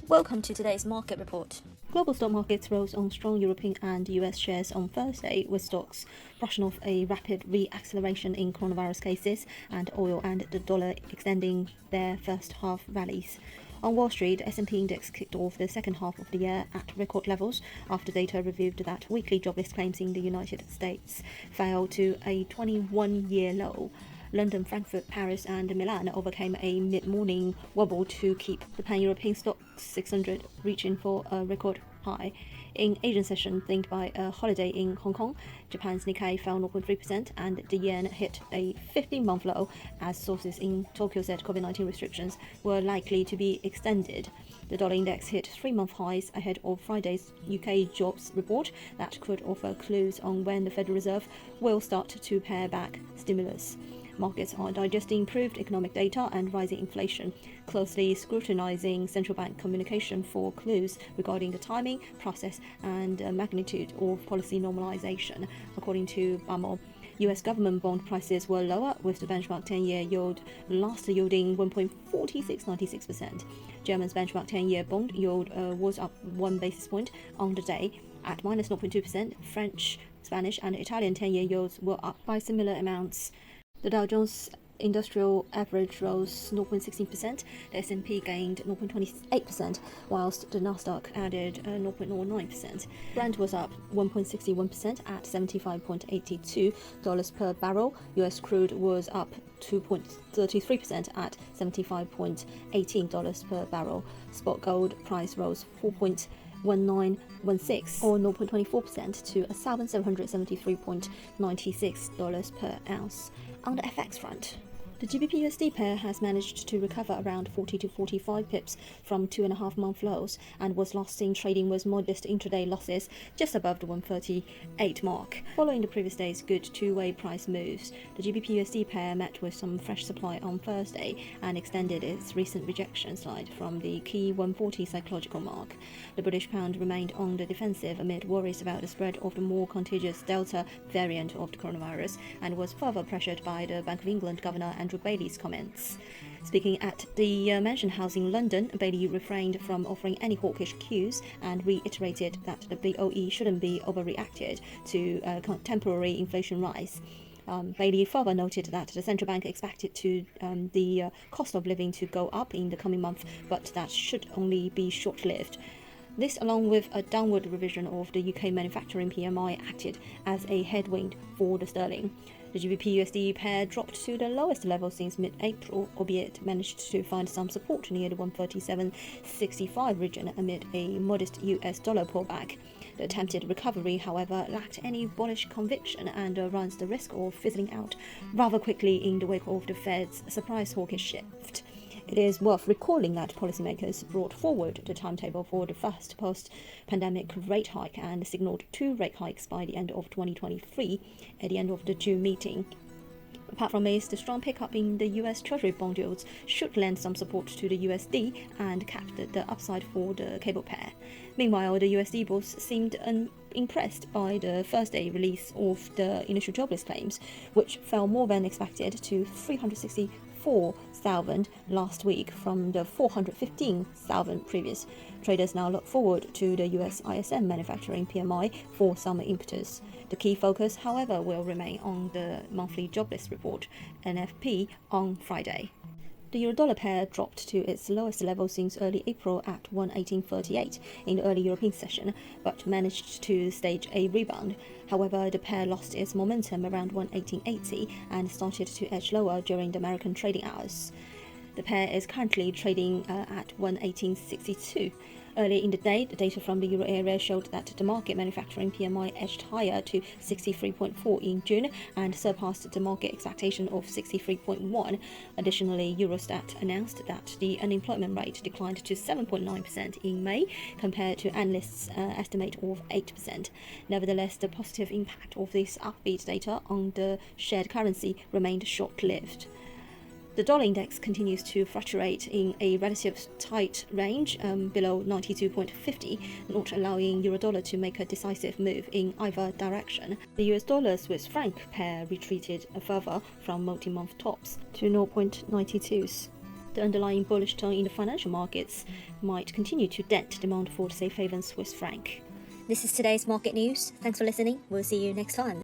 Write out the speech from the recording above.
Welcome to today's market report. Global stock markets rose on strong European and US shares on Thursday, with stocks brushing off a rapid re-acceleration in coronavirus cases and oil and the dollar extending their first half rallies. On Wall Street, the S&P index kicked off the second half of the year at record levels after data revealed that weekly jobless claims in the United States fell to a 21-year low. London, Frankfurt, Paris and Milan overcame a mid-morning wobble to keep the pan-European stock 600 reaching for a record high. In Asian session linked by a holiday in Hong Kong, Japan's Nikkei fell 0.3% and the yen hit a 15-month low as sources in Tokyo said COVID-19 restrictions were likely to be extended. The dollar index hit 3-month highs ahead of Friday's UK jobs report that could offer clues on when the Federal Reserve will start to pare back stimulus. Markets are digesting improved economic data and rising inflation, closely scrutinizing central bank communication for clues regarding the timing, process, and magnitude of policy normalization, according to BAMO. US government bond prices were lower, with the benchmark 10-year yield last yielding 1.4696%. German's benchmark 10-year bond yield was up 1 basis point on the day at minus 0.2%. French, Spanish, and Italian 10-year yields were up by similar amounts. The Dow Jones Industrial Average rose 0.16%, the S&P gained 0.28%, whilst the Nasdaq added 0.09%. Brent was up 1.61% at $75.82 per barrel. US crude was up 2.33% at $75.18 per barrel. Spot gold price rose 4.1916 or 0.24% to $1,773.96 per ounce. On the FX front, the GBP-USD pair has managed to recover around 40 to 45 pips from 2.5-month lows and was last seen trading with modest intraday losses just above the 138 mark. Following the previous day's good two-way price moves, the GBP-USD pair met with some fresh supply on Thursday and extended its recent rejection slide from the key 140 psychological mark. The British pound remained on the defensive amid worries about the spread of the more contagious Delta variant of the coronavirus and was further pressured by the Bank of England Governor Andrew Bailey's comments. Speaking at the Mansion House in London, Bailey refrained from offering any hawkish cues and reiterated that the BOE shouldn't be overreacted to temporary inflation rise. Bailey further noted that the central bank expected the cost of living to go up in the coming month, but that should only be short-lived. This, along with a downward revision of the UK manufacturing PMI, acted as a headwind for the sterling. The GBP-USD pair dropped to the lowest level since mid-April, albeit managed to find some support near the 137.65 region amid a modest US dollar pullback. The attempted recovery, however, lacked any bullish conviction and runs the risk of fizzling out rather quickly in the wake of the Fed's surprise hawkish shift. It is worth recalling that policymakers brought forward the timetable for the first post-pandemic rate hike and signalled 2 rate hikes by the end of 2023 at the end of the June meeting. Apart from this, the strong pickup in the US Treasury bond yields should lend some support to the USD and cap the upside for the cable pair. Meanwhile, the USD bulls seemed impressed by the Thursday release of the initial jobless claims, which fell more than expected to 364,000 last week from the 415,000 previous. Traders now look forward to the US ISM manufacturing PMI for summer impetus. The key focus, however, will remain on the monthly jobless report, NFP, on Friday. The euro-dollar pair dropped to its lowest level since early April at 118.38 in the early European session, but managed to stage a rebound. However, the pair lost its momentum around 118.80 and started to edge lower during the American trading hours. The pair is currently trading at 118.62. Earlier in the day, the data from the euro area showed that the market manufacturing PMI edged higher to 63.4 in June and surpassed the market expectation of 63.1. Additionally, Eurostat announced that the unemployment rate declined to 7.9% in May, compared to analysts' estimate of 8%. Nevertheless, the positive impact of this upbeat data on the shared currency remained short-lived. The dollar index continues to fluctuate in a relative tight range below 92.50, not allowing euro-dollar to make a decisive move in either direction. The US dollar-Swiss franc pair retreated further from multi-month tops to 0.92s. The underlying bullish tone in the financial markets might continue to dent demand for the safe haven Swiss franc. This is today's market news. Thanks for listening. We'll see you next time.